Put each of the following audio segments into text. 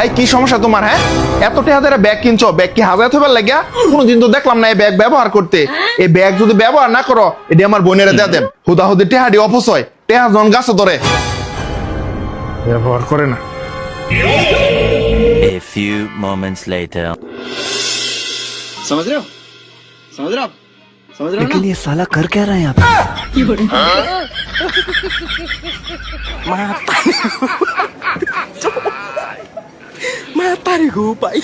এই কি সমস্যা তোমার? হ্যাঁ, এত টাকা দিয়ে ব্যাগ কিনছো, ব্যাগ কি হাজার থবার লাগিয়া? কোনোদিন তো দেখলাম না এই ব্যাগ ব্যবহার করতে। এই ব্যাগ যদি ব্যবহার না করো, এটি আমার বোনেরা দেয়া দেন। হুদাহুদি টেহাডি অপচয়, টেহা জন গাছে ধরে ব্যবহার করে না। A few moments later. समझ रहे हो समझ रहे हो समझ रहे हो लेकिन ना? ये साला कर क्या रहा है यहाँ पे? Matarigo, pai.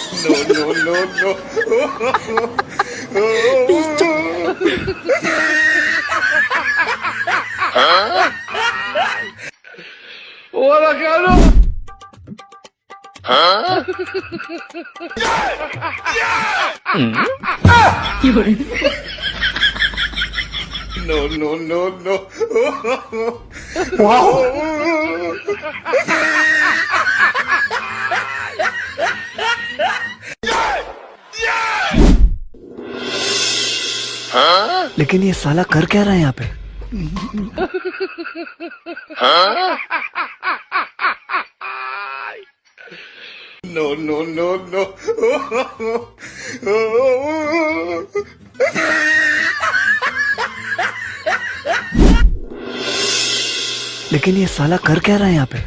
लेकिन ये साला कर क्या रहा है यहाँ पे? लेकिन ये साला कर क्या रहा है यहाँ पे?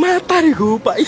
Matarigo, pai.